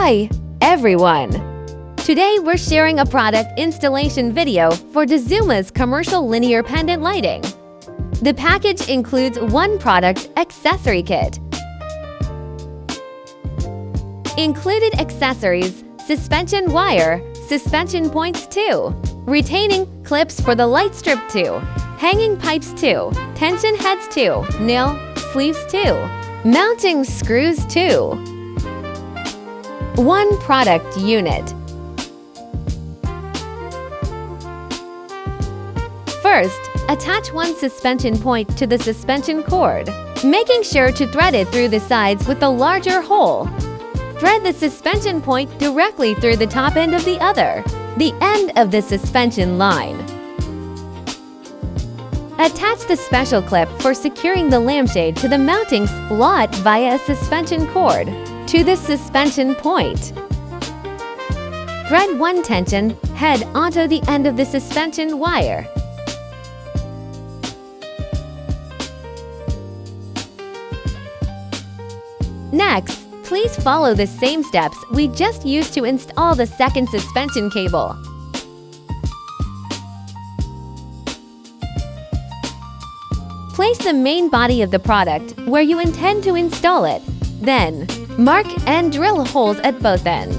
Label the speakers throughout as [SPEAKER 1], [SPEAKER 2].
[SPEAKER 1] Hi, everyone! Today we're sharing a product installation video for Dazuma's commercial linear pendant lighting. The package includes one product accessory kit. Included accessories: suspension wire, suspension points 2, retaining clips for the light strip 2, hanging pipes 2, tension heads 2, nail sleeves 2, mounting screws 2. One product unit. First, attach one suspension point to the suspension cord, making sure to thread it through the sides with the larger hole. Thread the suspension point directly through the top end of the other, the end of the suspension line. Attach the special clip for securing the lampshade to the mounting slot via a suspension cord to the suspension point. Thread one tension head onto the end of the suspension wire. Next, please follow the same steps we just used to install the second suspension cable. Place the main body of the product where you intend to install it. Then, mark and drill holes at both ends.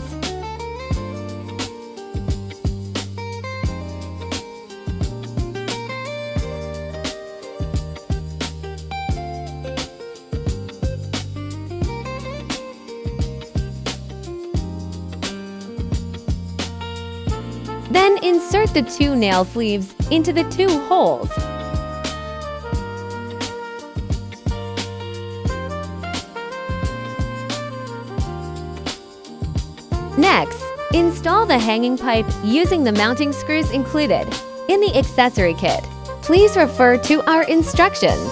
[SPEAKER 1] Then insert the two nail sleeves into the two holes. Next, install the hanging pipe using the mounting screws included in the accessory kit. Please refer to our instructions.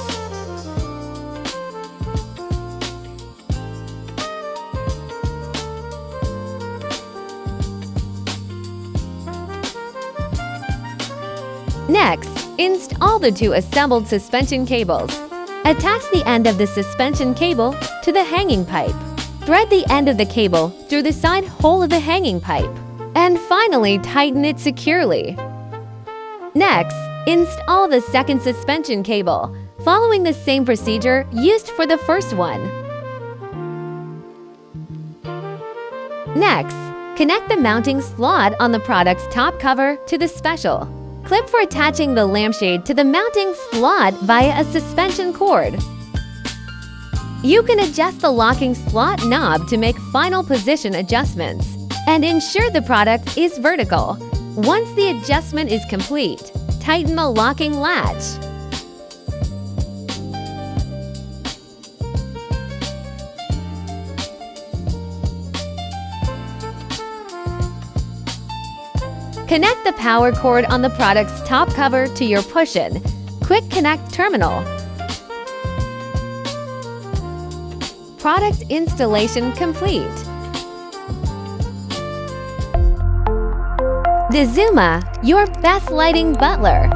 [SPEAKER 1] Next, install the two assembled suspension cables. Attach the end of the suspension cable to the hanging pipe. Thread the end of the cable through the side hole of the hanging pipe. And finally, tighten it securely. Next, install the second suspension cable, following the same procedure used for the first one. Next, connect the mounting slot on the product's top cover to the special clip for attaching the lampshade to the mounting slot via a suspension cord. You can adjust the locking slot knob to make final position adjustments and ensure the product is vertical. Once the adjustment is complete, tighten the locking latch. Connect the power cord on the product's top cover to your push-in quick connect terminal. Product installation complete. Dazuma, your best lighting butler.